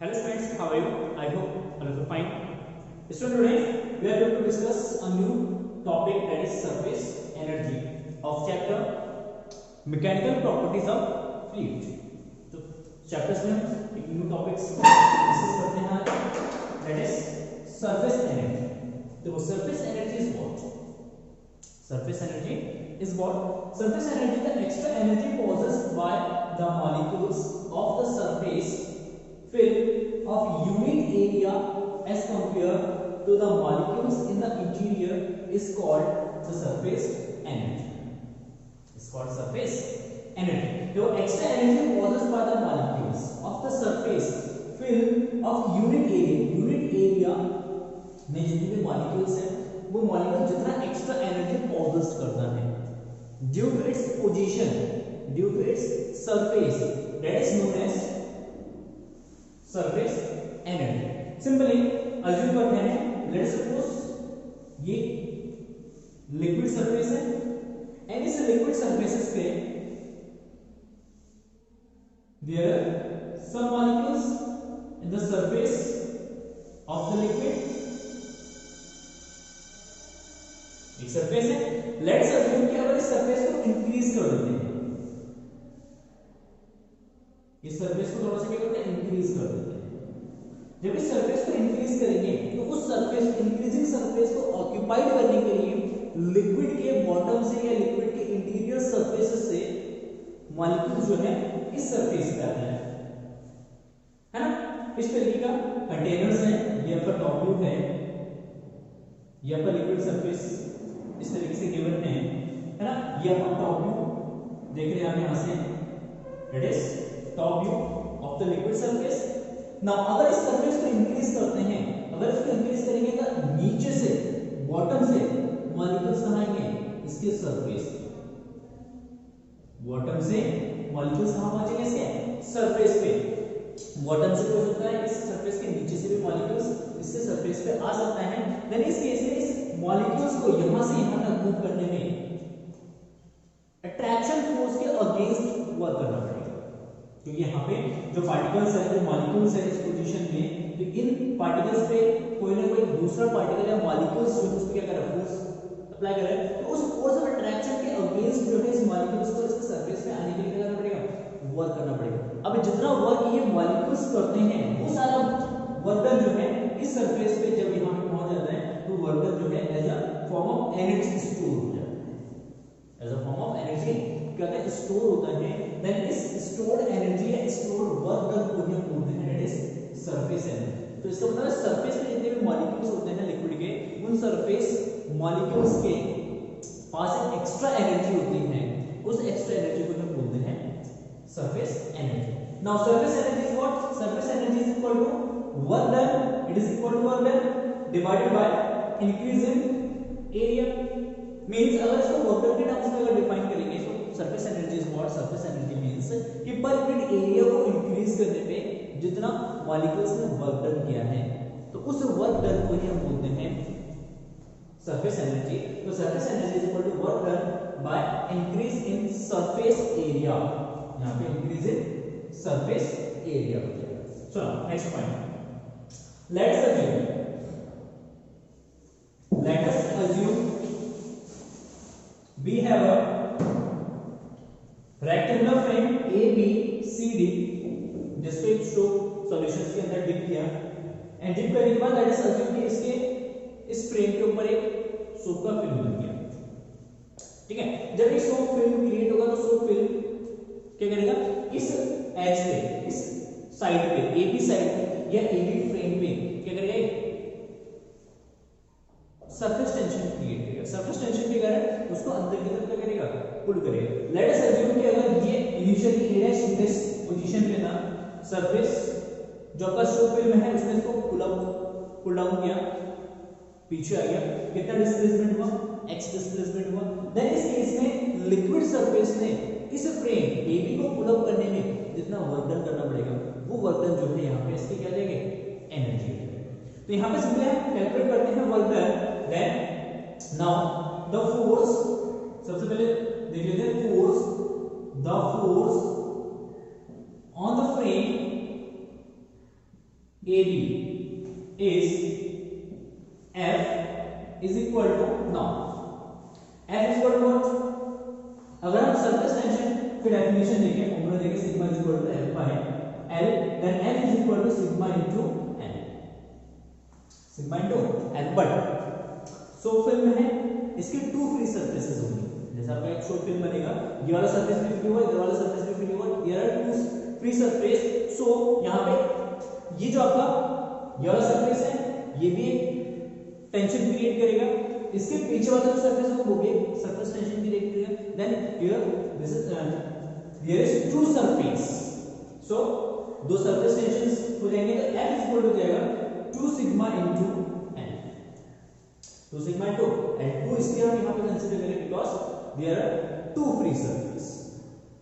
Hello students, how are you? I hope all of you fine. Students, today we are going to discuss a new topic, that is surface energy of chapter mechanical properties of fluid. तो chapters में हम एक new topics discuss करते हैं, that is surface energy. तो surface energy is what? Surface energy is what? Surface energy, the extra energy possessed by the molecules of the surface film of unit area as compared to the molecules in the interior is called the surface energy. It's called surface energy. The extra energy possessed by the molecules of the surface film of unit area में जितने भी molecules हैं, वो molecule जितना extra energy possess करता है due to its position, due to its surface, that is known as surface energy. Simply assume करते हैं, let's suppose ये liquid surface है and इस liquid surfaces पे there are some molecules in the surface of the liquid. एक surface है, let's assume कि अगर इस सरफेस को इंक्रीज कर देते हैं, इस सरफेस को थोड़ा सा क्या करते हैं, इंक्रीज कर देते हैं। जब इस सरफेस को इंक्रीज करेंगे तो उस सरफेस, इंक्रीजिंग सरफेस को ऑक्यूपाइड करने के लिए लिक्विड के बॉटम से या लिक्विड के इंटीरियर सरफेसेस से मॉलिक्यूल जो है इस सरफेस पे आते हैं, है ना। इस तरीके का कंटेनर्स है, ये आपका टॉप व्यू है, ये आपका लिक्विड सरफेस इस तरीके से गिवन है ना। ये आपका टॉप व्यू देख रहे हैं आप यहां से, that is top view of the liquid surface. Now अगर इस सरफेस को इंक्रीज करते हैं, अगर इसको इंक्रीज करेंगे तो नीचे से, बॉटम से मॉलिक्यूल्स कहां आएंगे, इसके सरफेस पे, बॉटम से मॉलिक्यूल्स कहां पहुंचेंगे, इसके सरफेस पे। बॉटम से हो सकता है इस सरफेस के नीचे से भी मॉलिक्यूल्स इसके सरफेस पे आ सकता है। देन इस केस में इस मॉलिक्यूल्स को यहां से यहां तक मूव करने में अट्रैक्शन फोर्स के अगेंस्ट वर्क करना पड़ेगा, क्योंकि यहाँ पे जो पार्टिकल्स है, जो मॉलिक्यूल्स है इस पोजीशन में, तो इन पार्टिकल्स पे कोई ना कोई दूसरा पार्टिकल या मॉलिक्यूल्स जो उस पे क्या कर रहा है, फोर्स अप्लाई कर रहा है। तो उस फोर्स ऑफ अट्रैक्शन के अगेंस्ट जो है इस मॉलिक्यूल्स को इसके सरफेस पे आने के लिए क्या करना पड़ेगा, वर्क करना पड़ेगा। अब जितना वर्क ये मॉलिक्यूल्स करते हैं, वो सारा वर्क जो है इस सरफेस पे जब यहाँ पे पहुंच जाता है, तो वर्क जो है as a form of energy store हो जाता है, as a form of energy क्या होता है, स्टोर होता है। देन इस स्टोर्ड एनर्जी या स्टोर्ड वर्क डन को हम बोलते हैं दैट इज सरफेस एनर्जी। तो इसका मतलब है सरफेस पे जितने भी मॉलिक्यूल्स होते हैं लिक्विड के, उन सरफेस मॉलिक्यूल्स के पास एक एक्स्ट्रा एनर्जी होती है, उस एक्स्ट्रा एनर्जी को हम बोलते हैं surface energy. Now surface energy is what, surface energy is equal to work done, it is equal to work done divided by increase in area. Means अगर इसको वर्क डन के टर्म्स में अगर define करेंगे तो surface energy is what, surface energy means कि per unit area को increase करने पे जितना मॉलिक्यूल्स ने वर्क डन किया है, तो उस वर्क डन को ही हम बोलते हैं सरफेस एनर्जी। तो surface energy is equal to work done by increase in surface area, यहां पे इंक्रीज इन सरफेस एरिया हो जाएगा। चलो next point, let us assume we have a rectangular frame A B C D, जिसको एक solutions के अंदर dip किया, एंड डिप करने के बाद लेट अस अज्यूम कि इसके इस फ्रेम के ऊपर एक सोप का फिल्म लग गया, ठीक है। जब एक सोप फिल्म क्रिएट होगा तो सोप फिल्म क्या करेगा, इस एज पे, इस साइड पे, ए बी साइड पे या ए बी फ्रेम पे क्या करेगा, सरफेस टेंशन क्रिएट करेगा। सरफेस टेंशन के कारण उसको अंदर की तरफ क्या करेगा, पुल करेगा। लेट अस अज्यूम कि अगर ये इनिशियली ए डैश इंडेक्स पोजीशन पे था, सरफेस जो आपका सोप फिल्म है उसने इसको पुल डाउन किया, पीछे आ गया, कितना डिस्प्लेसमेंट हुआ, x डिस्प्लेसमेंट हुआ। देन इस केस में लिक्विड सरफेस ने इस फ्रेम AB को पुल अप करने में जितना वर्क डन करना पड़ेगा, वो वर्क डन जो है यहाँ पे इसके क्या देंगे, एनर्जी। तो यहाँ पे सिंपली हम कैलकुलेट करते हैं work done. Then now the force, सबसे पहले देख लेते हैं force, the force on the frame AB is F is equal to, now F is equal to what? अगर हम सरफेस टेंशन की डेफिनेशन देखें, फॉर्मूला देखें, sigma is equal to F by L, then F is equal to sigma into L, sigma into L। But short film में है, इसके to free surfaces होंगे। जैसे आपका एक शॉर्ट फिल्म बनेगा, ये वाला सरफेस भी फ्री हुआ, इधर वाला सरफेस भी फ्री हुआ, there are two free surface. So यहां पे ये जो आपका ये वाला सरफेस है, ये भी एक टेंशन क्रिएट करेगा, इसके पीछे वाला जो सरफेस है वो भी एक सरफेस टेंशन क्रिएट करेगा। Then here this is there is two surface, so दो सरफेस टेंशंस हो जाएंगे, तो F इक्वल हो जाएगा 2 sigma into L, 2 sigma into L। 2 इसलिए हम यहां पे कंसीडर करें because there are two free surface.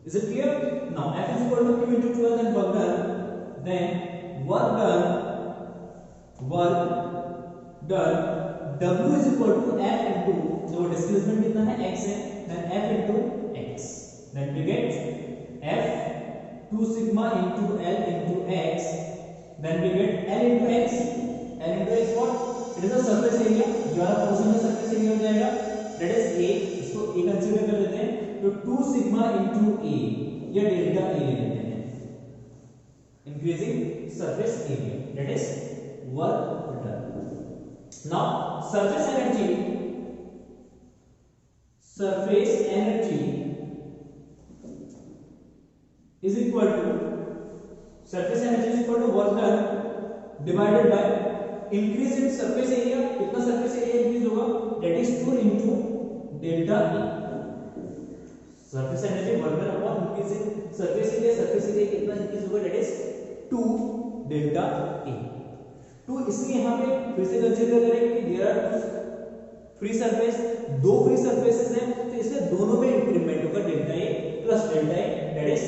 Is it clear? Now F is equal to Q into 12, then work done, then work done W is equal to F into, जो displacement कितना है x है, then F into x, then we get F 2 sigma into L into x, then we get L into x, L into x what? It is a surface area, ये वाला portion में surface area हो जाएगा, that is A, इसको A consider कर लेते हैं, तो 2 sigma into A, या डेल्टा A ले लेते हैं, increasing surface area, that is work done। Now surface energy is equal to work done divided by increase in surface area। कितना surface area increase होगा? That is 2 into delta A। surface energy work done upon increase in surface area, surface area कितना increase होगा? That is 2 delta A। तो इसलिए यहां पे फिर से कंसीडर करें कि देयर आर फ्री सरफेस, दो फ्री सरफेसेस हैं, तो इसलिए दोनों में इंक्रीमेंट होगा delta A plus delta A, that is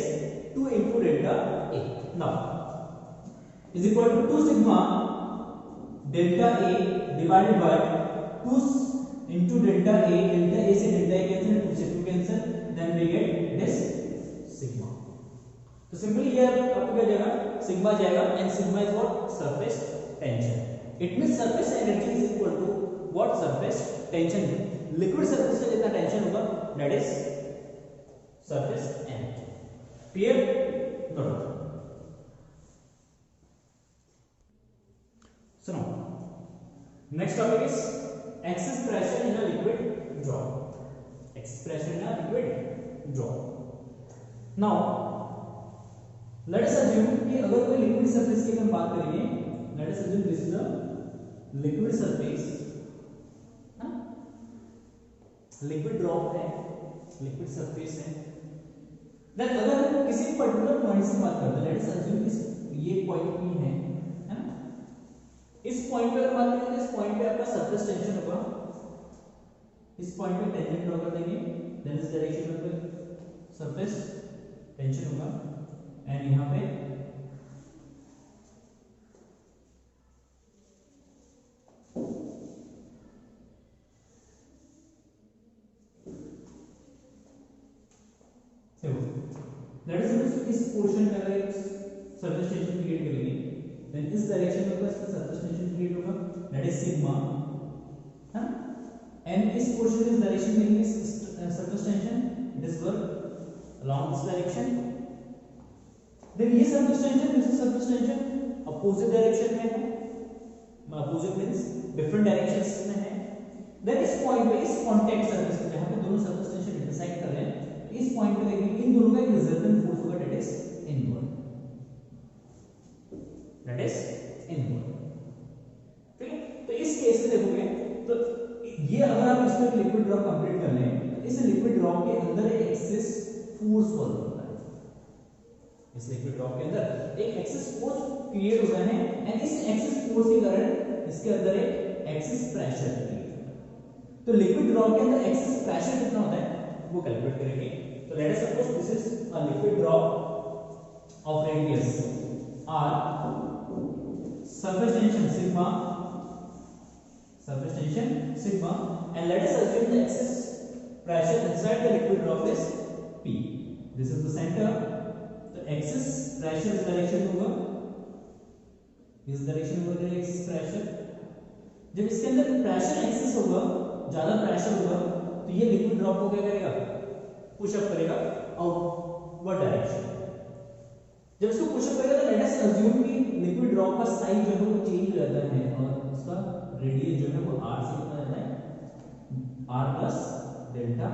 2 into delta A. Now is equal to 2 sigma delta A divided by 2 into delta A से डेल्टा ए कैंसिल, 2 से 2 cancel, then we get this sigma. तो simply ये आपको क्या जाएगा? Sigma जाएगा, and sigma is what? Surface tension. It means surface energy is equal to what? Surface tension. Liquid surface का जितना टेंशन होगा that is surface energy. Clear? Note. सुनो, next topic is excess pressure in a liquid drop. Excess pressure in a liquid drop. Now let us assume कि अगर कोई liquid surface की हम बात करेंगे, let us assume this is a liquid surface, liquid drop है, liquid surface है। Then अगर हम किसी पर्टिकुलर पॉइंट से बात करते हैं, लेट अस अस्यूम इस ये पॉइंट P है ना, इस पॉइंट पे अगर बात करें तो इस पॉइंट पे आपका सरफेस टेंशन होगा, इस पॉइंट पे टेंजेंट ड्रॉ कर देंगे, देन इस डायरेक्शन में सरफेस टेंशन होगा, एंड यहां पे लेट अस सपोज इस पोर्शन में अगर एक सरफेस टेंशन क्रिएट करेंगे, देन इस डायरेक्शन में इसका सरफेस टेंशन क्रिएट होगा, दैट इज सिग्मा, है ना, एंड इस पोर्शन में इस डायरेक्शन में surface tension, it is work along this direction. Then ये surface tension, this surface tension opposite direction में है, अपोजिट मींस डिफरेंट डायरेक्शंस में है। देन इस पॉइंट पे, इस कांटेक्ट सरफेस पे जहां पे दोनों सरफेस टेंशन इंटरसेक्ट कर रहे हैं, इस पॉइंट पे देखेंगे इन दोनों का एक रिजल्टेंट फोर्स होगा, that is inward, that is inward. ठीक है? तो इस केस में देखोगे तो ये अगर आप इसमें लिक्विड ड्रॉप कंप्लीट कर लें, तो इस लिक्विड ड्रॉप के अंदर एक एक्सेस फोर्स वर्क होता है, इस लिक्विड ड्रॉप के अंदर एक एक्सेस फोर्स क्रिएट होता है, एंड इस एक्सेस फोर्स के कारण इसके अंदर एक एक्सेस प्रेशर क्रिएट होता है। तो लिक्विड ड्रॉप के अंदर एक्सेस प्रेशर कितना होता है वो कैलकुलेट करेंगे। तो late us suppose this is a liquid drop of radius r, surface tension sigma, surface tension sigma, and let us assume the excess pressure inside the liquid drop is P. This is the center, तो excess pressure इस direction में होगा, इस direction में work excess pressure. जब इसके अंदर pressure access होगा, ज्यादा प्रेशर होगा, तो ये लिक्विड ड्रॉप को क्या करेगा, पुश अप करेगा आउटवर्ड डायरेक्शन। जब इसको पुश अप करेगा तो लेट अस अज्यूम कि लिक्विड ड्रॉप का साइज जो है वो चेंज हो जाता है और उसका रेडियस जो है वो r से कितना जाता है, r प्लस डेल्टा।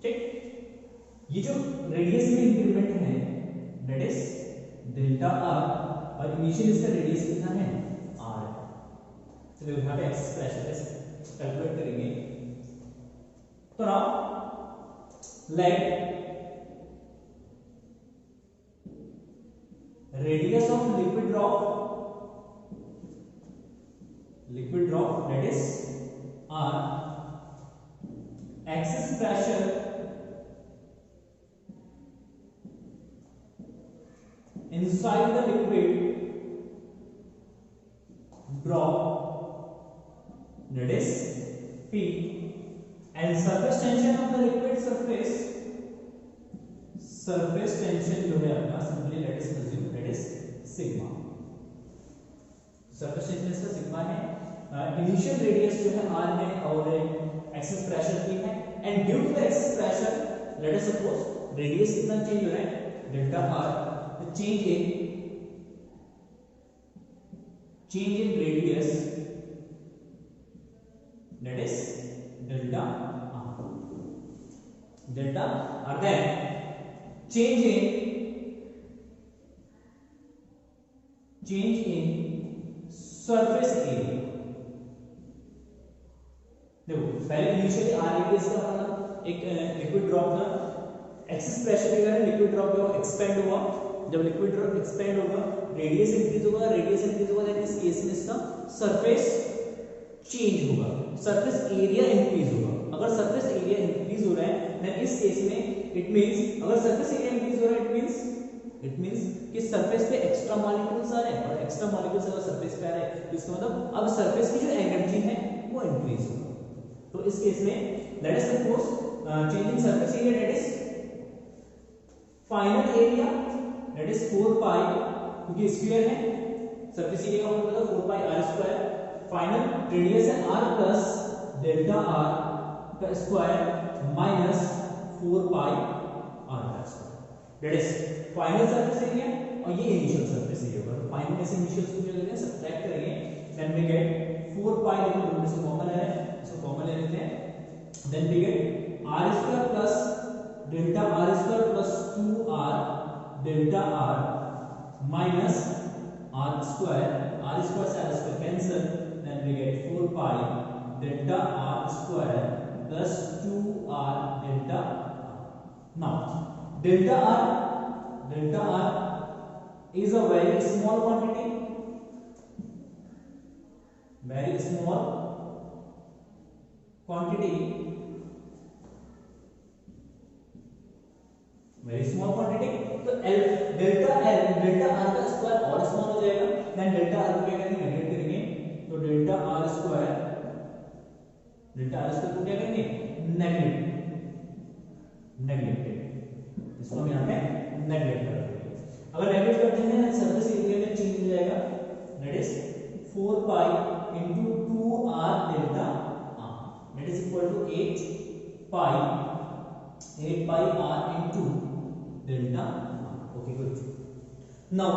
ठीक, ये जो रेडियस में इंक्रीमेंट है दैट इज डेल्टा r और इनिशियल इसका रेडियस कितना है, r। तो यहां पे एक्सेस प्रेशर कैलकुलेट करेंगे। तो now let radius of liquid drop that is r, excess pressure inside the liquid drop that is P, and surface tension of the liquid surface tension जो है अपना simply let us assume that is sigma. Surface tension इसका sigma है, initial radius जो है r है और excess pressure P है, and due to the excess pressure let us suppose radius कितना चेंज हो रहा है, डेल्टा r। तो change in radius that is delta r, then change in surface area। देखो पहले इनिशियली r रेडियस का मतलब एक लिक्विड ड्रॉप था, एक्सेस प्रेशर के कारण लिक्विड ड्रॉप जो एक्सपेंड हुआ, जब लिक्विड ड्रॉप एक्सपेंड होगा रेडियस इंक्रीज होगा, देन इस केस में इसका सरफेस चेंज होगा, सरफेस एरिया इंक्रीज होगा। अगर सरफेस एरिया इंक्रीज हो रहा है देन इस केस में इट मींस, अगर सरफेस एरिया इंक्रीज हो रहा है इट मींस कि सरफेस पे एक्स्ट्रा मॉलिक्यूल्स आ रहे हैं, और एक्स्ट्रा मॉलिक्यूल्स अगर सरफेस पे आ रहे हैं तो इसका मतलब अब सरफेस की जो एनर्जी है वो इंक्रीज होगा। तो इस केस में late us suppose change in surface area that is final area that is 4 पाई, क्योंकि स्फीयर है सरफेस एरिया का मतलब 4 पाई r स्क्वायर, फाइनल रेडियस है r प्लस डेल्टा r का स्क्वायर माइनस 4 पाई r का square, that is final surface area और ये initial surface area होगा। तो फाइनल में से इनिशियल को क्या करेंगे, सब्ट्रैक्ट करेंगे, देन वी गेट 4 पाई, लेकिन दोनों में से कॉमन है, इसको कॉमन ले लेते हैं, then we get r square plus delta r square plus 2r delta r minus r square से r square cancel, then we get 4 pi delta r square plus 2r delta r। Now delta r is a very small quantity, very small quantity, तो delta r का square और small हो जाएगा, then delta r को क्या करेंगे, neglect करेंगे, तो डेल्टा r स्क्वायर को क्या करेंगे, नेगलेक्टेड, इसको हम यहाँ पे नेगलेक्ट कर देंगे। अगर नेगलेक्ट करते हैं सरफेस एरिया में चेंज हो जाएगा, that is 4 pi into 2r delta r, that is equal to 8 pi r into delta r। Okay good. Now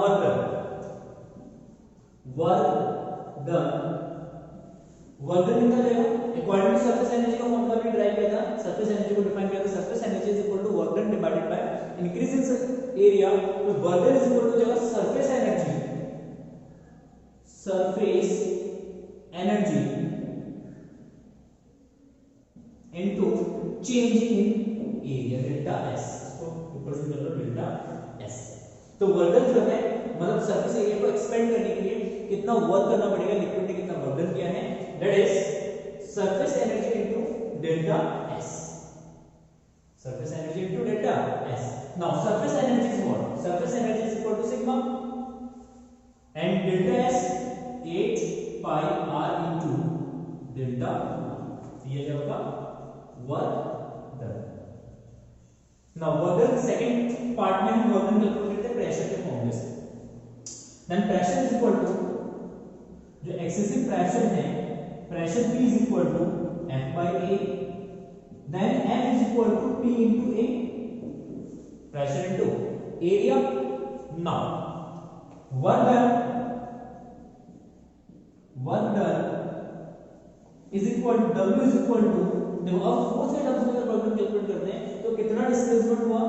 work done निकल जाएगा अकॉर्डिंग टू सरफेस एनर्जी का फॉर्मूला भी ड्राइव किया था, सरफेस एनर्जी को डिफाइन किया था, surface energy is equal to work done divided by increase in area, तो work done is equal to जाएगा surface energy into change in area delta s, इसको ऊपर से चलो डेल्टा s। तो वर्क डन जो है मतलब सरफेस एरिया को एक्सपेंड करने के लिए कितना वर्क करना पड़ेगा, लिक्विड ने कितना वर्क डन किया है, that is surface energy into delta s, surface energy into delta s। Now surface energy is what? Surface energy is equal to sigma, and delta s 8 pi r into delta। ये क्या होगा, work done. Now work done second part में हम work done calculate करते हैं pressure के फॉर्मूले से। Then pressure is equal to, जो एक्सेसिव प्रेशर है, pressure P is equal to F by A, then F is equal to P into A, pressure into area. Now work done is equal to W is equal to, देखो अब force के terms में अगर work done calculate करते हैं तो कितना displacement हुआ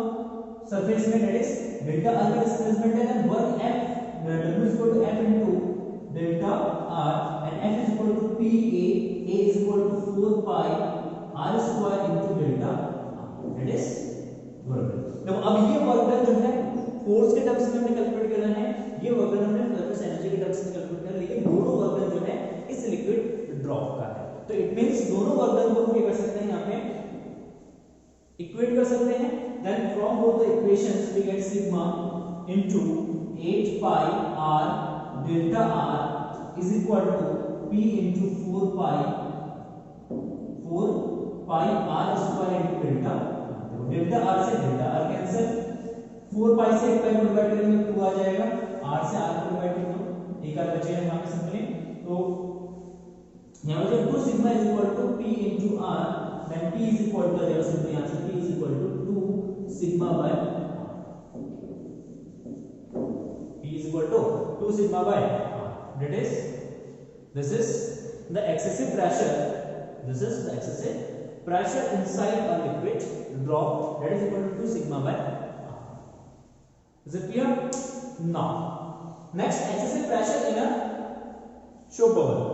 सरफेस में, दैट इज डेल्टा R का डिस्प्लेसमेंट है, then work F, W is equal to F into delta R and F is equal to PA, A is equal to 4 pi R square into delta R, that is work done. देखो अब ये work done जो है force के terms में हमने calculate करना है, ये वर्क डन हमने सरफेस एनर्जी के टर्म्स में कैलकुलेट करना है, लेकिन दोनों वर्क डन जो है इस लिक्विड ड्रॉप का है, तो इट मींस दोनों वर्क डन को हम क्या कर सकते हैं, यहाँ पे इक्वेट कर सकते हैं। Then from both the equations we get sigma into 8 pi R delta R is equal to P into 4 pi R square into delta. Delta R से डेल्टा R कैंसिल, 4 pi से 1 pi को divide करेंगे 2 आ जाएगा, R से R को divide कर दो, एक R बचेगा यहाँ पे सिंपली, तो यहाँ पे 2 sigma is equal to P into R, then P is equal to, यहाँ से P is equal to 2 sigma by P is equal to 2 sigma by R, that is this is the excessive pressure inside a liquid drop, that is equal to 2 sigma by R. Is it clear? Now next, excessive pressure in a shock bubble,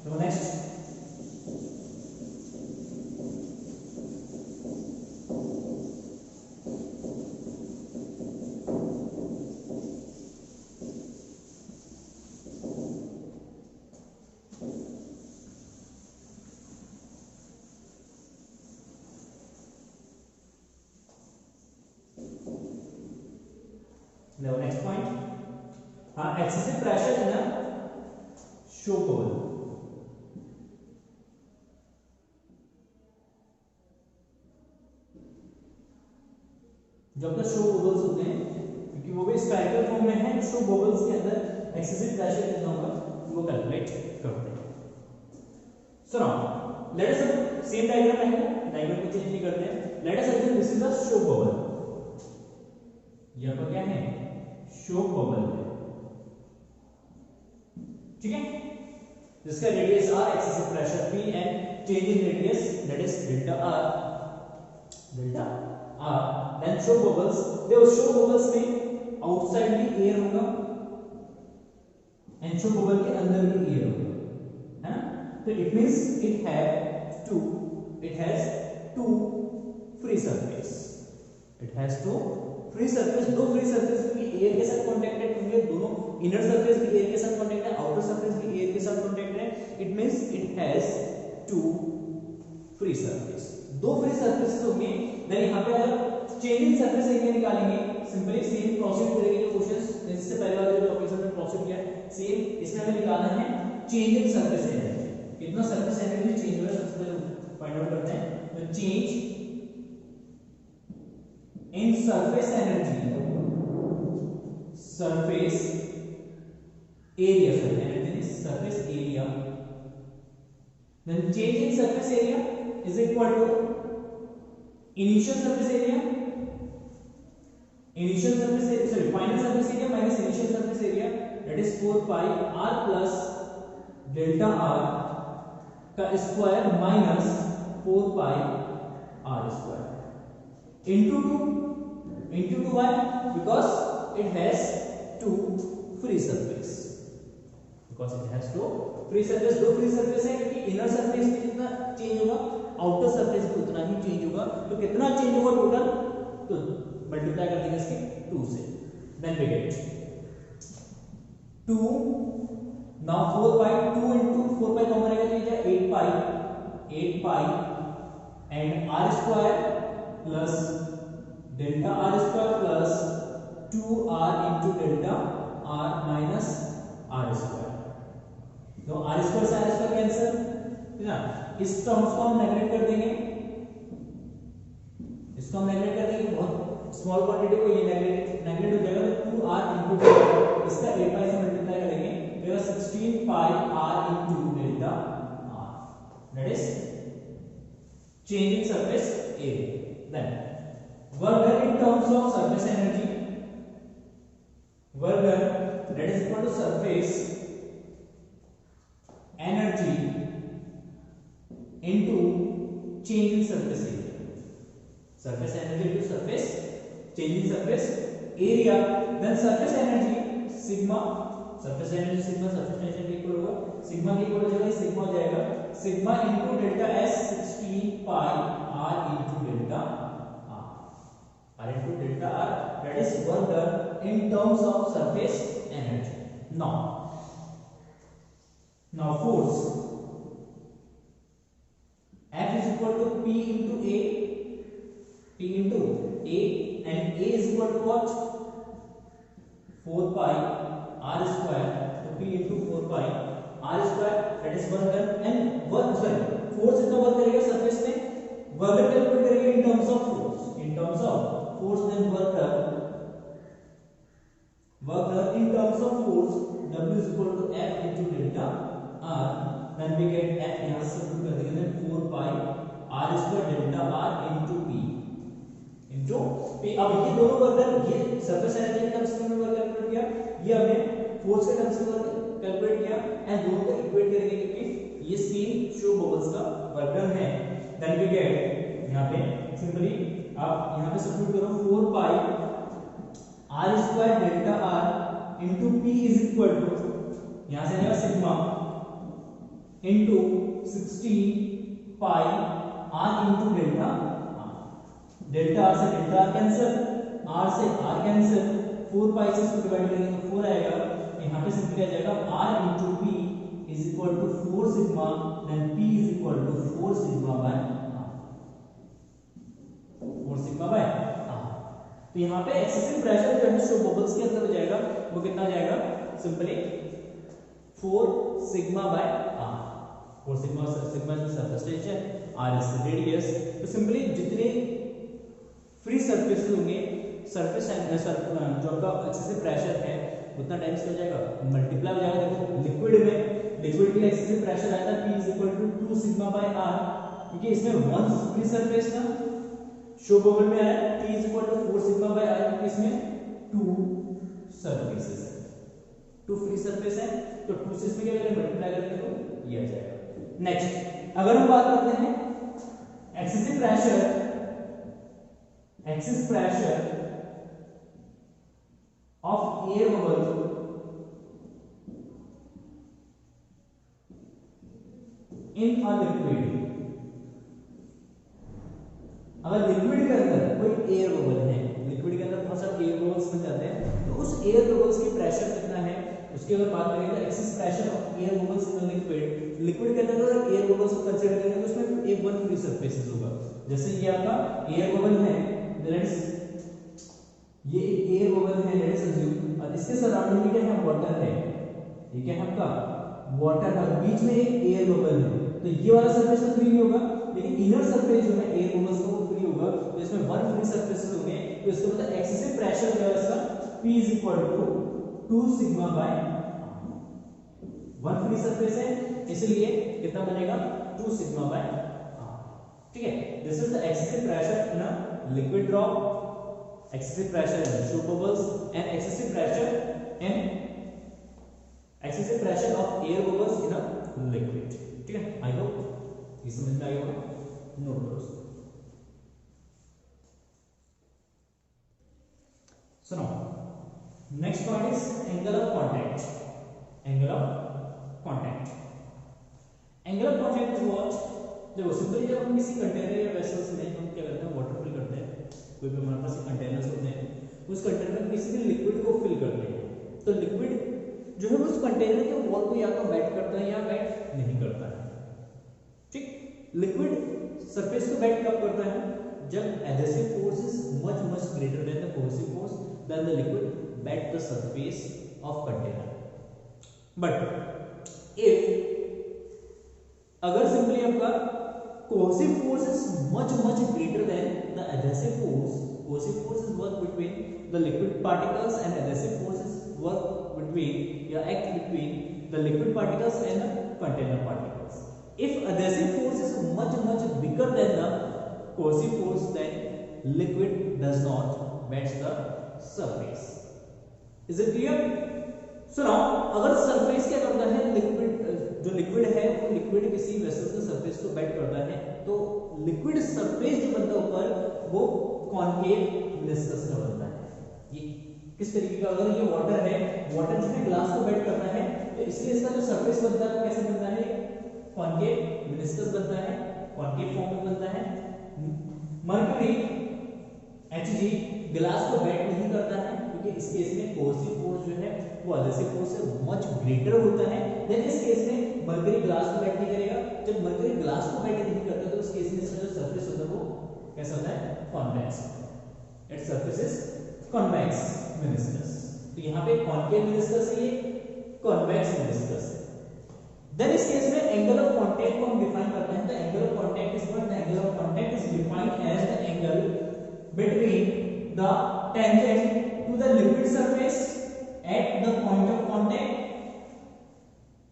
so next now next point, excessive pressure in a shock bubble। जब तक show bubbles होते हैं, क्योंकि वो भी spherical form में है, show bubbles के अंदर एक्सेसिव प्रेशर कितना होगा वो कैलकुलेट करते हैं। सो नाउ लेट अस सेम डायग्राम रहेगा, डायग्राम को चेंज नहीं करते हैं, late us assume this is a show bubble, ये आपका क्या है, शो बबल है, ठीक है, जिसका radius R, excessive pressure P and change in radius that is delta R, then soap bubbles, देखो शो बबल्स में आउटसाइड भी एयर होगा एंड शो बबल के अंदर भी एयर होगा, है ना, तो it means it has two free surface, दो फ्री सरफेस भी एयर के साथ कांटेक्टेड होंगे, दोनों इनर सरफेस भी एयर के साथ कांटेक्टेड है, आउटर सरफेस भी एयर के साथ कांटेक्टेड है, it means it has two free surface, दो फ्री सरफेसेस होंगे। देन यहां पे अगर चेंज इन सरफेस एरिया निकालेंगे, सिंपली सेम प्रोसीड करेंगे जो क्वेश्चंस इससे पहले वाले जो टॉपिक्स हमने प्रोसीड किया, सेम इसमें हमें निकालना है चेंज इन सरफेस एनर्जी, कितना सरफेस एनर्जी चेंज हो रहा है सबसे पहले फाइंड आउट करते हैं। तो change in surface energy, surface area, surface area, then change in surface area is equal to initial surface area, final surface area minus initial surface area, that is 4 pi R plus delta R का square minus 4 pi R square into 2 why, because it has two free surface, दो free surface है, क्योंकि inner surface में जितना change होगा outer surface भी उतना ही change होगा, तो कितना चेंज होगा टोटल, तो मल्टीप्लाई कर देंगे इसके 2 से, then we get 2, now 4 pi 2 into 4 pi common आएगा तो ये 8 pi and R square plus delta R square plus 2R into delta R minus R square, तो R स्क्वायर से R स्क्वायर कैंसिल, है ना, इस टर्म्स को हम नेगलेक्ट कर देंगे, इसको हम नेगलेक्ट कर देंगे, बहुत स्मॉल क्वांटिटी को ये नेगलेक्ट हो जाएगा, तो 2r इनटू डेल्टा, इसका 8 पाई से मल्टीप्लाई करेंगे तो 16 pi r into delta r, that is change in surface area. Then work done in terms of surface energy, work done that is equal to surface energy into change in surface area, surface energy into surface change in surface area, then surface energy sigma, surface energy sigma surface energy equal होगा sigma के equal हो जाएगा, sigma हो जाएगा sigma into delta s 16 pi r into delta r into delta r, that is work done in terms of surface energy. Now force F is equal to P into A, P into A, and A is equal to what? 4 pi r square, so P into 4 pi r square, that is work done, and work done, force इतना work करेगा surface में, work done calculate करेंगे in terms of force, in terms of force, then work done in terms of force, W is equal to F into delta R, then we get F यहाँ से substitute कर देंगे, then 4 pi R square delta R into P, अब ये दोनों work done, ये surface energy के terms में वर्क कैलकुलेट किया, ये हमने फोर्स के टर्म्स में वर्क कैलकुलेट किया, एंड दोनों को इक्वेट करेंगे क्योंकि ये सेम शो बबल्स का वर्क डन है, then we get यहाँ पे सिंपली आप यहाँ पे सबट्यूट करो 4 pi r square delta r into P is equal to, यहां से आएगा sigma into 16 pi r into delta r, delta r से delta r कैंसिल, r से r कैंसिल, 4 pi से इसको डिवाइड करेंगे तो 4 आएगा, यहां पे सिंपली आ जाएगा r into P is equal to 4 sigma, then P is equal to 4 sigma by r, 4 sigma by r। तो यहाँ पे एक्सेसिव प्रेशर जो है शो बबल्स के अंदर हो जाएगा, वो कितना जाएगा, simply 4 sigma by r, 4 sigma is surface tension, r is radius, तो सिंपली जितने फ्री सरफेस होंगे, सरफेस जो आपका एक्सेसिव प्रेशर है उतना टाइम्स हो जाएगा, मल्टीप्लाई हो जाएगा। देखो लिक्विड के लिए एक्सेसिव प्रेशर आया था P is equal to 2 sigma by r, क्योंकि इसमें 1 फ्री सरफेस था, शो बबल में आया P is equal to 4 sigma by r, क्योंकि इसमें 2 सरफेसेस है, 2 फ्री सरफेस है, तो 2 से इसमें क्या करेंगे मल्टीप्लाई करेंगे तो ये आ जाएगा। नेक्स्ट अगर हम बात करते हैं excessive pressure of air bubble in a liquid, अगर लिक्विड के अंदर कोई एयर बबल है, लिक्विड के अंदर बहुत सारे एयर बबल्स बन जाते हैं, तो उस एयर बबल्स की प्रेशर कितना है उसकी अगर बात करें तो excess pressure of air bubbles in liquid के अंदर अगर एयर बबल्स को कंसीडर करेंगे तो उसमें एक वन फ्री सरफेस होगा, जैसे ये आपका एयर बबल है, ये एक एयर बबल है लेट्स अज्यूम, और इसके सराउंडिंग में क्या है, वाटर है, ये क्या है आपका वाटर है, बीच में एक एयर बबल है, तो ये वाला सरफेस तो फ्री नहीं होगा, लेकिन इनर सरफेस जो है एयर बबल्स का वो फ्री होगा, तो इसमें वन फ्री सरफेसेस होंगे, तो इसका मतलब एक्सेसिव प्रेशर जो है इसका P is equal to 2 sigma bye, one free surface है इसलिए कितना बनेगा 2 सिग्मा बाय, ठीक है। This is the excessive pressure in a liquid drop, excessive pressure in show bubbles and excessive pressure of air bubbles in a liquid, ठीक है। I hope ये समझ में आया होगा, नोट करो। So now next point is angle of contact. Angle of contact is what? देखो simply जब हम किसी कंटेनर या वेसल्स में हम क्या करते हैं, वाटर फिल करते हैं, कोई भी हमारे पास कंटेनर्स होते हैं, उस कंटेनर में किसी भी लिक्विड को फिल करते हैं, तो लिक्विड जो है उस कंटेनर के वॉल को या तो वेट करता है या वेट नहीं करता है, ठीक। लिक्विड सरफेस को वेट कब करता है, जब adhesive force is much greater than the cohesive force, then the liquid wet the surface of container. But if अगर सिंपली आपका coercive force is much greater than the adhesive force, coercive force is work between the liquid particles and adhesive force is work between या act between the liquid particles and the container particles. If adhesive force is much bigger than the coercive force, then liquid does not bend the surface. Is it clear? So now अगर surface क्या करता है, liquid जो liquid है वो liquid किसी vessel के surface को बेंड करता है, तो लिक्विड सरफेस जो बनता है ऊपर वो कॉनकेव मेनिस्कस का बनता है। ये किस तरीके का, अगर ये वाटर है, वाटर जो है ग्लास को बेंड करता है, तो इसलिए इसका जो सरफेस बनता है वो कैसे बनता है, कॉनकेव मेनिस्कस बनता है, कॉनकेव फॉर्म में बनता है। मर्क्यूरी Hg ग्लास को बेंड नहीं करता है, क्योंकि इस केस में कोर्सिव फोर्स जो है वो एडहेसिव फोर्स से मच ग्रेटर होता है। देन इस केस में मर्क्यूरी ग्लास को बेंड नहीं करेगा। जब मर्क्यूरी ग्लास को बेंड नहीं करता तो उस केस में इसका जो सरफेस होता है वो कैसा होता है, convex. Its surface is convex meniscus. तो यहां पे कॉनकेव मेनिस्कस है, ये कॉन्वेक्स मेनिस्कस है। देन इस केस में एंगल ऑफ कांटेक्ट को हम डिफाइन करते हैं। तो angle of contact is what, the angle of contact is defined as the angle between the tangent to the liquid surface at the point of contact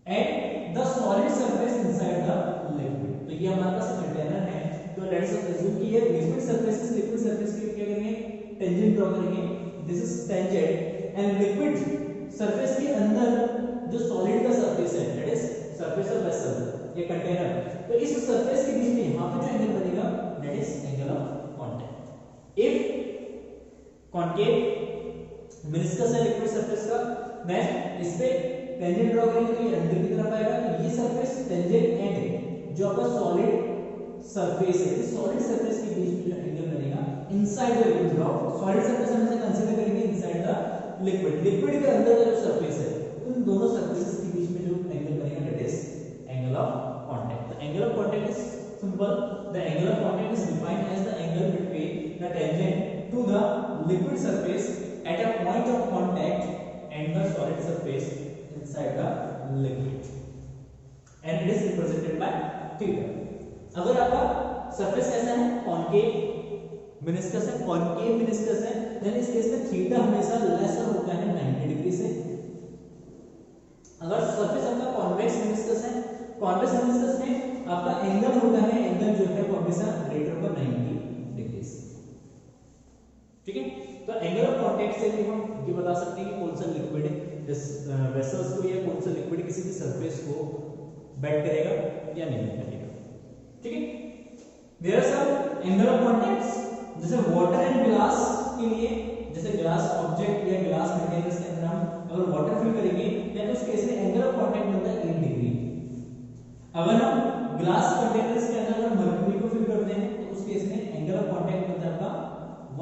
and the solid surface inside the liquid. तो ये हमारे पास container है, तो let's assume कि ये liquid surface है, liquid surface के क्या करेंगे, टेंजेंट ड्रॉ करेंगे। This is tangent and liquid surface के अंदर जो सॉलिड का सरफेस है, that is surface of vessel, ये कंटेनर, तो इस सरफेस के बीच में यहां पे जो एंगल बनेगा that is angle of contact. If concave meniscus है लिक्विड सरफेस का, देन इस पे टेंजेंट ड्रॉ करेंगे तो ये अंदर की तरफ आएगा, तो ये सरफेस टेंजेंट एंड जो आपका सॉलिड सरफेस है, इस सॉलिड सरफेस के बीच में जो एंगल बनेगा inside the liquid drop, solid surface हम इसे कंसीडर करेंगे इनसाइड द लिक्विड, लिक्विड के अंदर का जो सरफेस है उन दोनों सरफेसेस के बीच में जो एंगल बनेगा that is angle of contact. The angle of contact is simple, the angle of contact is defined as the angle between the tangent to the liquid surface at a point of contact and the solid surface inside the liquid, and it is represented by theta. अगर आपका surface कैसा है, concave meniscus है, concave meniscus है, then इस case में theta हमेशा laser होता है 90 डिग्री से। अगर सरफेस आपका कॉन्वेक्स मेनिस्कस है, कॉन्वेक्स मेनिस्कस में आपका एंगल होता है, एंगल जो है वो हमेशा ग्रेटर होगा 90 डिग्री से। ठीक है, तो एंगल ऑफ कांटेक्ट से भी हम ये बता सकते हैं कि कौन सा लिक्विड इस वेसल्स को या कौन सा लिक्विड किसी भी सरफेस को बेंड करेगा या नहीं करेगा। ठीक है, there are some angle of contacts, जैसे वाटर एंड ग्लास के लिए, जैसे ग्लास ऑब्जेक्ट या ग्लास मटेरियल्स के अंदर हम अगर वाटर फिल करेंगे तो उस केस में एंगल ऑफ कांटेक्ट बनता है 8 डिग्री। अगर हम ग्लास कंटेनर्स के अंदर अगर मर्क्यूरी को फिल करते हैं तो उस केस में एंगल ऑफ कांटेक्ट बनता है आपका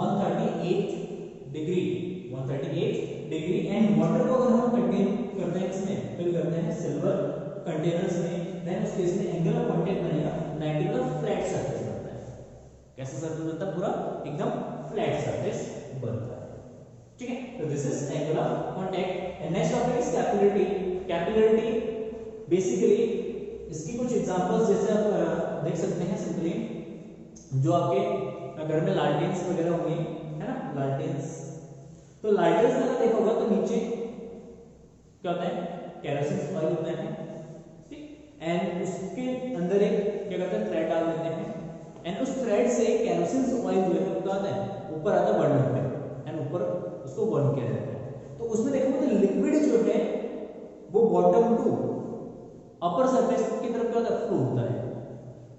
138 डिग्री, 138 डिग्री। एंड वाटर को अगर हम कंटेन करते हैं, इसमें फिल करते हैं सिल्वर कंटेनर्स में, देन उस केस में एंगल ऑफ कांटेक्ट बनेगा 90 का फ्लैट सरफेस बनता है। कैसा सरफेस बनता है, पूरा एकदम फ्लैट सरफेस बनता है। ठीक है, तो this is angle of contact. And next topic is capillarity. Capillarity basically इसकी कुछ एग्जांपल्स जैसे आप देख सकते हैं, सिंपली जो आपके घर में लालटेन्स वगैरह होंगे, है ना, लालटेन्स, तो लालटेन्स अगर देखा होगा तो नीचे क्या होता है, केरोसिन ऑयल होता है, ठीक, एंड उसके अंदर एक क्या करते हैं, थ्रेड डाल देते हैं, एंड उस थ्रेड से केरोसिन ऑयल जो है क्या होता है, ऊपर आता है बर्नर पे, एंड ऊपर उसको बर्न किया जाता है। तो उसमें देखो तो लिक्विड जो है वो बॉटम टू अपर सरफेस की तरफ क्या होता है, फ्लो होता है।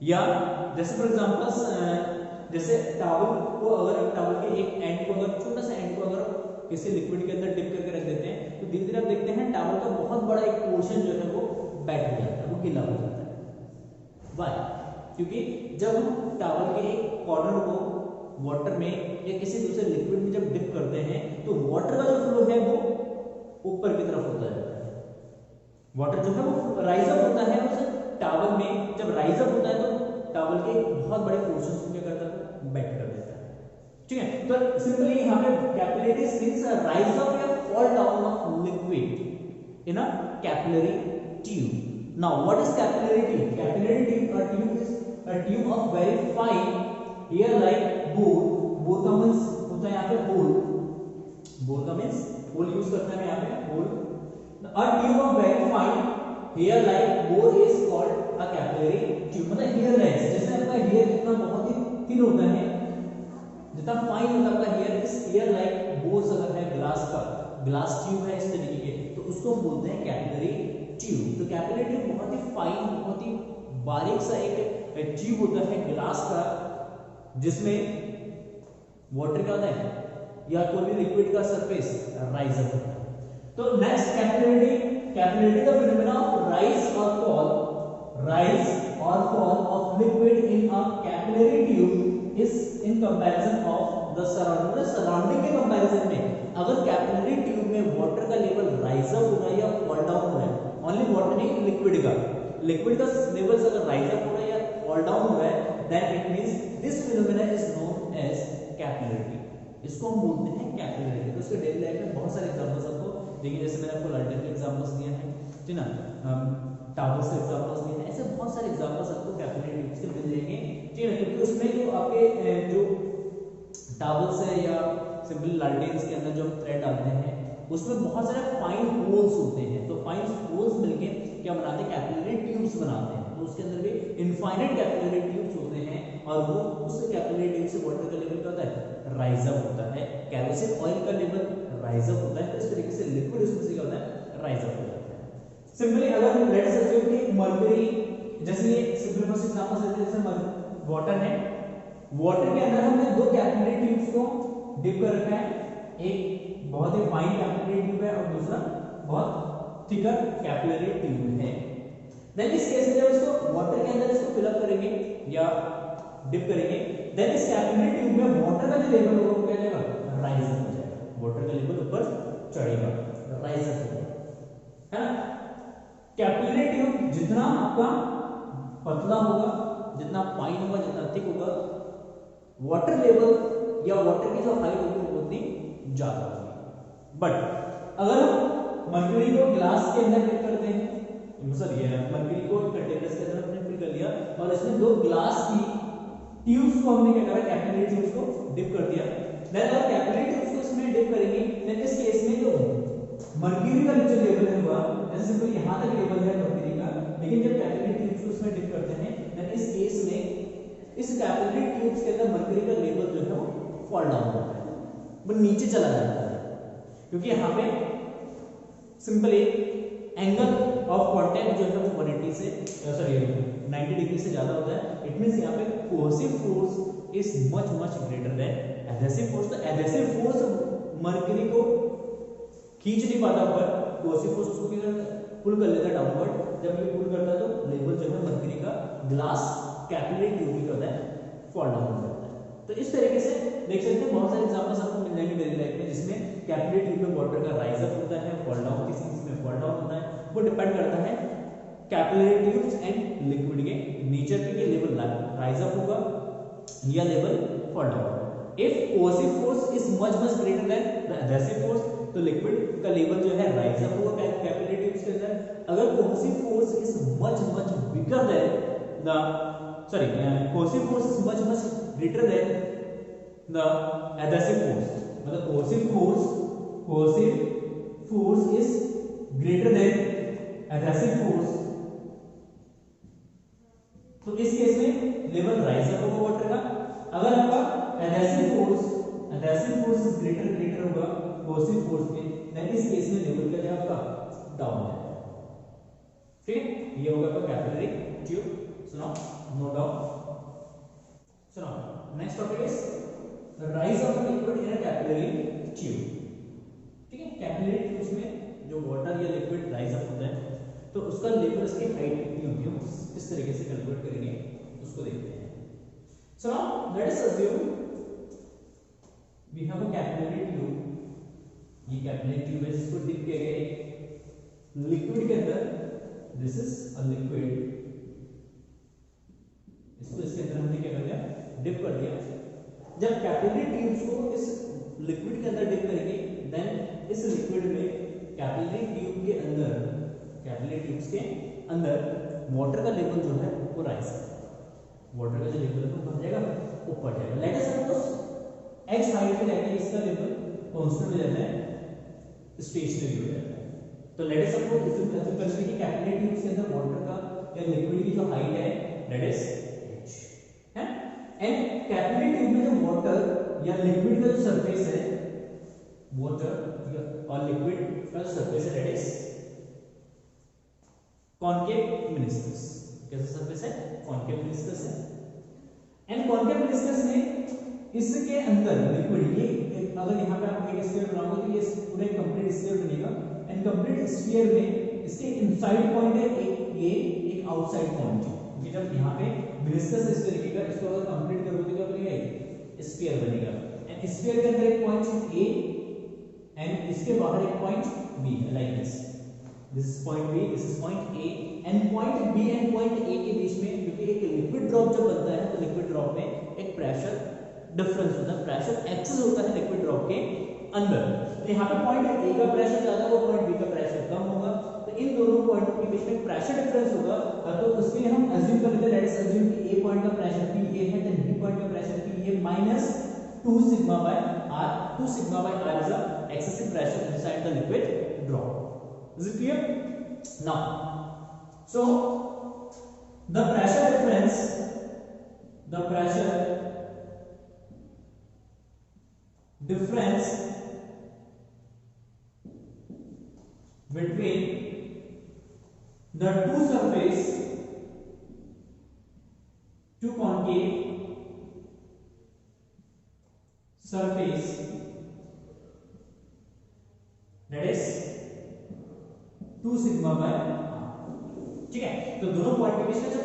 या जैसे फॉर एग्जांपल जैसे टॉवल को, अगर टॉवल के एक एंड को, अगर छोटा सा एंड को अगर किसी लिक्विड के अंदर डिप करके रख देते हैं तो धीरे धीरे आप देखते हैं टॉवल का बहुत बड़ा एक पोर्शन जो है वो बैठ हो जाता है, वो गीला हो जाता है। व्हाई? क्योंकि जब हम टॉवल के एक कॉर्नर को वाटर में या किसी दूसरे लिक्विड में जब डिप करते हैं तो वाटर का जो फ्लो है वो ऊपर की तरफ होता जाता है। वाटर जो है वो राइज अप होता है उस टॉवल में, जब राइज अप होता है तो टॉवल के बहुत बड़े पोर्शन को क्या करता है, बेंड कर देता है। ठीक है, तो सिंपली यहां पे कैपिलरी मींस राइज अप या fall down of liquid in a capillary tube. Now what is capillary tube? Capillary tube is a tube of very fine hair like bore. Bore का मीन्स होता है यहाँ पे whole. Bore का means whole use करते हैं यहाँ पे whole. A tube of very fine hair like bore is called a capillary tube. मतलब hair lines, जैसे आपका hair जितना बहुत ही thin होता है, जितना फाइन होता है आपका हेयर, इस हेयर लाइक बोर्स अगर है ग्लास का, ग्लास ट्यूब है इस तरीके के, तो उसको बोलते हैं कैपिलरी ट्यूब. तो कैपिलरी ट्यूब बहुत ही फाइन, बहुत ही बारीक सा एक ट्यूब होता है ग्लास का, जिसमें वाटर का है या कोई भी लिक्विड का सरफेस राइज अप होता है. तो नेक्स्ट कैपिलरी का फिनोमेना ऑफ राइज और fall of liquid in a capillary tube is in comparison of the surrounding के कंपैरिजन में. अगर कैपिलरी ट्यूब में वाटर का लेवल राइज अप हो रहा है या फॉल डाउन हो रहा है, ओनली वाटर नहीं, लिक्विड का लेवल्स अगर राइज अप हो रहा है या फॉल डाउन हो रहा है, then it means this phenomena is known as capillary. इसको हम बोलते हैं कैपिलरी. तो इसके डेली लाइफ में बहुत सारे एग्जांपल्स आपको देखिए, जैसे मैंने आपको लार्टेन के एग्जांपल्स दिए हैं, ठीक ना, टावर्स के एग्जांपल्स दिए हैं, ऐसे बहुत सारे एग्जांपल्स आपको कैपिलरी ट्यूब्स के मिल जाएंगे, ठीक है. क्योंकि उसमें जो आपके जो टावर्स है या सिंपल लार्टेन्स के अंदर जो हम थ्रेड डालते हैं, उसमें बहुत सारे फाइन होल्स होते हैं. तो फाइन होल्स मिलके क्या बनाते हैं, कैपिलरी ट्यूब्स बनाते हैं. तो उसके अंदर भी इनफाइनाइट कैपिलरी ट्यूब्स होते हैं, और वो उस कैपिलरी ट्यूब से वाटर का लेवल क्या होता है, राइज अप होता है. कैरोसिन ऑयल का लेवल राइज अप होता है. तो इस तरीके से लिक्विड उसमें से क्या होता है, राइज अप हो जाता है. सिंपली अगर लेट्स अज्यूम कि मर्क्यूरी, जैसे ये सिंपल फर्स्ट एग्जांपल लेते हैं, जैसे वाटर है, वाटर के अंदर हमने दो कैपिलरी ट्यूब्स को डिप कर रखा है. एक बहुत ही फाइन कैपिलरी ट्यूब है और दूसरा बहुत थिकर कैपिलरी ट्यूब है. देन इस केस में जब इसको वाटर के अंदर इसको फिल अप करेंगे या डिप करेंगे, देन इस कैपिलरी ट्यूब में वाटर का जो लेवल होगा वो क्या हो जाएगा, राइज अप हो जाएगा. वाटर का लेवल ऊपर चढ़ेगा, राइज अप होगा, है ना. कैपिलरी ट्यूब जितना आपका पतला होगा, जितना फाइन होगा, जितना थिक होगा, वाटर लेवल या वाटर की जो हाइट होगी वो उतनी ज्यादा होगी. बट अगर हम मर्क्यूरी को ग्लास के अंदर डिप करते हैं, सर ये मर्क्यूरी को कंटेनर्स के अंदर हमने फिल कर लिया और इसमें दो ग्लास की ट्यूब्स को हमने क्या करा, कैपिलरी ट्यूब्स को डिप कर दिया. देन अगर कैपिलरी ट्यूब्स को इसमें डिप करेंगे, देन इस केस में जो मर्क्यूरी का जो लेवल है हुआ, जैसे सिंपल यहां तक लेवल है मर्क्यूरी का, लेकिन जब कैपिलरी ट्यूब्स को इसमें डिप करते हैं, देन इस केस में इस कैपिलरी ट्यूब्स के अंदर मर्क्यूरी का लेवल जो है वो फॉल डाउन होता है, वो नीचे चला जाता है. क्योंकि यहाँ पे सिंपली एंगल ऑफ कांटेक्ट जो है वो 180 से 90 डिग्री से ज्यादा होता है. इट मींस यहाँ पे cohesive force is much greater than adhesive force. तो एडहेसिव फोर्स मर्क्यूरी को खींच नहीं पाता ऊपर, कोहेसिव फोर्स उसको क्या करता है, पुल कर लेता है डाउनवर्ड. जब ये पुल करता है तो लेवल जो है मर्क्यूरी का ग्लास कैपिलरी ट्यूब की होता है फॉल डाउन हो जाता है. तो इस तरीके से देख सकते हैं बहुत सारे एग्जांपल्स आपको मिल जाएंगे मेरी लाइफ में, जिसमें कैपिलरी ट्यूब में वाटर का राइज अप होता है, फॉल डाउन किसी में फॉल डाउन होता है. वो डिपेंड करता है कैपिलरी ट्यूब्स एंड लिक्विड के नेचर पे, कि लेवल राइज अप होगा या लेवल फॉल डाउन होगा. If cohesive force is much greater than the adhesive force, तो लिक्विड का लेवल जो है राइज अप होगा कैपिलरी ट्यूब्स के अंदर. अगर cohesive force is much bigger than the cohesive force is much greater than the adhesive force, मतलब cohesive force is greater than adhesive force, तो इस केस में लेवल राइज अप होगा water का. अगर आपका एडहेसिव फोर्स इज ग्रेटर होगा cohesive force के, देन इस केस में लेवल क्या है आपका, डाउन हो जाएगा. ठीक है, ये होगा आपका कैपिलरी ट्यूब. सुनो, नोट डाउन. सुनो, next topic is rise of liquid in a capillary tube. ठीक है, कैपिलरी ट्यूब्स में जो वाटर या लिक्विड राइज अप होता है, तो उसका लेवल, उसकी हाइट कितनी होती है, इस तरीके से कैलकुलेट करेंगे, उसको देखते हैं. So now let us assume we have a capillary tube. ये कैपिलरी ट्यूब है, इसको डिप किया गया लिक्विड के अंदर. दिस इज अ लिक्विड, इसको इसके अंदर हमने क्या कर दिया, डिप कर दिया. जब कैपिलरी ट्यूब्स को इस लिक्विड के अंदर डिप करेंगे, देन इस लिक्विड में कैपिलरी ट्यूब के अंदर, कैपिलरी ट्यूब्स के अंदर वाटर का लेवल जो है वो राइज करेगा, वाटर का जो लेवल है वो बढ़ जाएगा, ऊपर जाएगा। Late us suppose x height पे रहकर इसका लेवल कांस्टेंट हो जाता है, स्टेशनरी हो जाता है। तो लेट अस सपोज इस कंसीडर की कैपिलरी ट्यूब के अंदर वाटर का या लिक्विड की जो हाइट है दैट इज h है, एंड कैपिलरी ट्यूब में जो वाटर या लिक्विड का जो सरफेस है, वाटर और लिक्विड का सरफेस है दैट इज कॉनकेव मेनिस्कस। कैसा सरफेस है? कॉनकेव मेनिस्कस है। एंड कॉनकेव मेनिस्कस में इसके अंदर लिक्विड, ये अगर यहाँ पे आप एक स्फीयर बनाओगे तो ये पूरा कंप्लीट स्फीयर बनेगा, एंड कंप्लीट स्फीयर में इसके इनसाइड पॉइंट है एक ये, एक आउटसाइड पॉइंट है। कि जब यहाँ पे मेनिस्कस इस तरीके का, इसको अगर कंप्लीट करोगे तो क्या बनेगा? स्फीयर बनेगा। एंड स्फीयर के अंदर एक पॉइंट ए एंड इसके बाहर एक पॉइंट बी है, like this. This is point B, this is point A, and point B and point A के बीच में, क्योंकि एक लिक्विड ड्रॉप जब बनता है तो लिक्विड ड्रॉप में एक प्रेशर डिफरेंस होता है, प्रेशर एक्सेस होता है लिक्विड ड्रॉप के अंदर। तो यहाँ पे पॉइंट ए का प्रेशर ज्यादा होगा, पॉइंट बी का प्रेशर कम होगा, तो इन दोनों पॉइंटों के बीच में प्रेशर डिफरेंस होगा। तो उसके लिए हम अज्यूम कर लेते हैं, लेट अस अज्यूम कि ए पॉइंट का प्रेशर पी ए है, देन बी पॉइंट का pressure P A minus 2 sigma by r. 2 sigma by r is the excessive pressure inside the liquid drop. Is it clear? Now, so the pressure difference between the two surface, two concave surface, that is 2 sigma by r. ठीक है, तो दोनों point के बीच में जो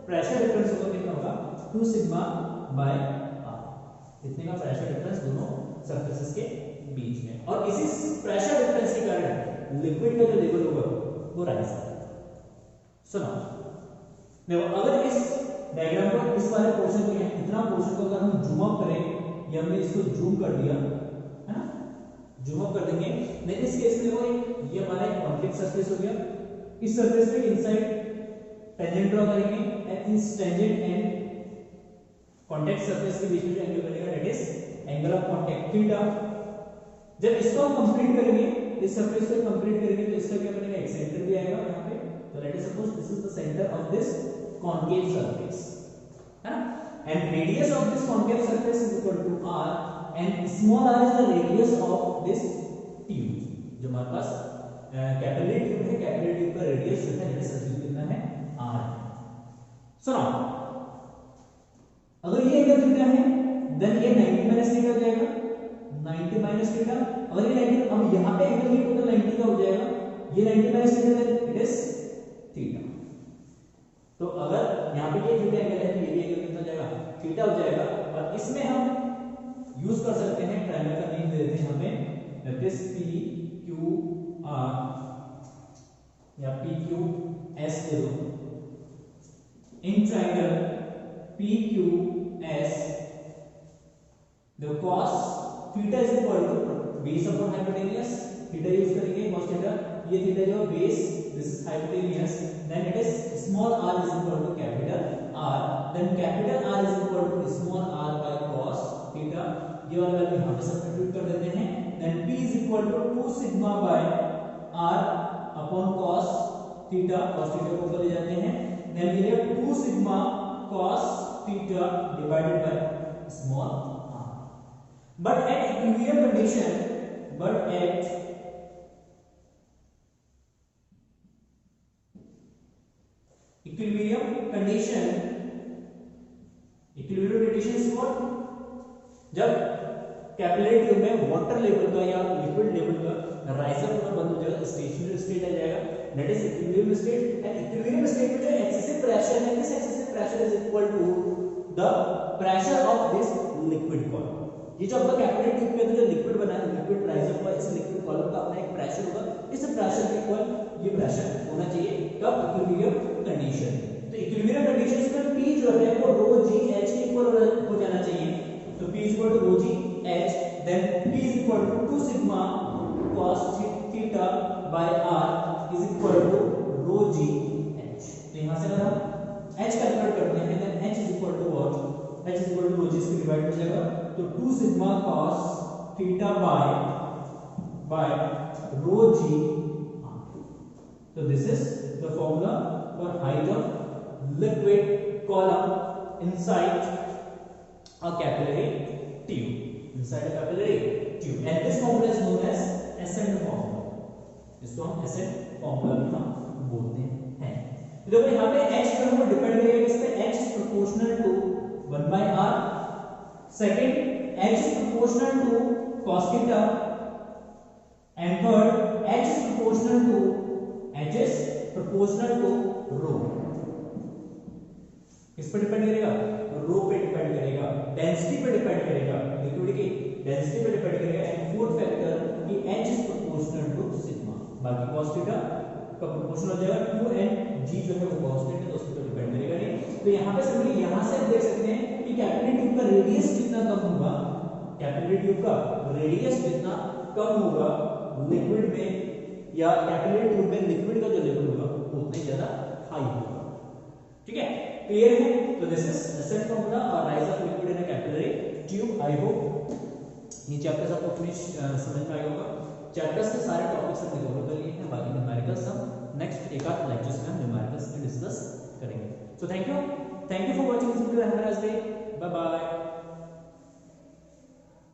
pressure difference होगा कितना होगा? 2 सिग्मा बाय r। इतने का प्रेशर डिफरेंस दोनों सरफेसेस के बीच में, और इसी प्रेशर डिफरेंस के कारण लिक्विड का जो लेवल होगा वो राइज करेगा। सुनो, देखो अगर इस डायग्राम को, इस वाले पोर्शन को, इतना पोर्शन को अगर हम जूम अप करें, या हमने इसको जूम कर दिया है ना, जूम अप कर देंगे, देन इस केस में देखो ये हमारा एक कॉन्केव सरफेस हो गया। इस सरफेस पे इनसाइड टेंजेंट ड्रॉ करेंगे, एंड इस टेंजेंट एंड कांटेक्ट सरफेस के बीच में जो एंगल बनेगा that is angle of contact theta. जब इसको हम कंप्लीट करेंगे, इस सरफेस को कंप्लीट करेंगे, तो इसका क्या बनेगा? एक सेंटर भी आएगा यहाँ पे। तो late us suppose this is the centre of this concave surface, है ना, and radius of this concave surface is equal to r, and small r is the radius of this tube। जो हमारे पास capillary tube है, capillary tube का radius जो है radius कितना है? r। सुनो, अगर ये एंगल थीटा है देन ये 90 माइनस थीटा हो जाएगा, 90 माइनस थीटा। अगर ये 90, अब यहाँ पे एंगल ये टोटल 90 का हो जाएगा, ये 90 minus theta then it is theta. तो अगर यहाँ पे ये थीटा एंगल है तो ये भी एंगल कितना हो जाएगा? थीटा हो जाएगा। और इसमें हम यूज कर सकते हैं, ट्रायंगल का नेम दे देते हैं यहाँ पे, that is P Q R या पी क्यू एस दे दो। In triangle P Q S the cos theta is equal to base upon hypotenuse, theta use करेंगे cos थीटा, ये थीटा जो base, this is hypotenuse, then it is small r is equal to capital R, then capital R is equal to small r by cos theta। ये वाला value यहाँ पे substitute कर देते हैं, then P is equal to 2 sigma by R upon cos theta, cos theta को ऊपर ले जाते हैं, then we have 2 sigma cos theta divided by small r। But at equilibrium condition, equilibrium condition is what? जब capillary tube में water level का या liquid level का राइजर होना बंद हो जाएगा, स्टेशनरी स्टेट आ जाएगा, that is equilibrium state. And equilibrium state में जो एक्सेसिव प्रेशर है, this excessive pressure is equal to the pressure of this liquid column. ये जो आपका कैपिलरी ट्यूब के अंदर जो लिक्विड बना है, लिक्विड राइजर का, इस लिक्विड कॉलम का अपना एक प्रेशर होगा, इस प्रेशर के इक्वल ये प्रेशर होना चाहिए कब? Equilibrium condition. तो इक्विलिब्रियम कंडीशन में P जो है वो rho g h के इक्वल हो जाना चाहिए। तो P is equal to rho g h, then P is equal to 2 sigma cos theta by r is equal to rho g h। h is equal to rho g से divide हो जाएगा, तो 2 sigma cos theta by rho g. तो this is the formula for height of liquid column inside a capillary tube, inside a capillary tube, and this formula is known as Ascent formula। इसको हम Ascent formula भी हम बोलते हैं। देखो यहाँ पे h जो है वो डिपेंड करेगा किस पे, h is proportional to 1 by r, second h is proportional to cos theta, and third h is proportional to rho। किस पे डिपेंड करेगा, रो पे डिपेंड करेगा, डेंसिटी पे डिपेंड करेगा, लिक्विड की डेंसिटी पे डिपेंड करेगा, एंड फोर्थ फैक्टर कि h is proportional to sigma. बाकी cos थीटा का प्रोपोर्शनल हो जाएगा 2 एंड g जो है वो कांस्टेंट है, तो उस पे डिपेंड करेगा नहीं। तो यहां पे सिंपली यहां से आप देख सकते हैं कि कैपिलरी ट्यूब का रेडियस जितना कम होगा, कैपिलरी ट्यूब का रेडियस जितना कम होगा लिक्विड में, या कैपिलरी ट्यूब में लिक्विड का जो लेवल होगा उतना ही ज्यादा हाई होगा। ठीक है, क्लियर है? तो दिस इज Ascent फॉर्मूला और rise of liquid in a capillary tube. I hope ये चैप्टर्स आपको फिनिश समझ में आया होगा। चैप्टर्स के सारे टॉपिक्स हमने कवर कर लिए हैं, बाकी न्यूमेरिकल्स हम नेक्स्ट एक आध लेक्चर्स में हम न्यूमेरिकल्स में डिस्कस करेंगे। So thank you for watching this video, have a nice day, bye bye.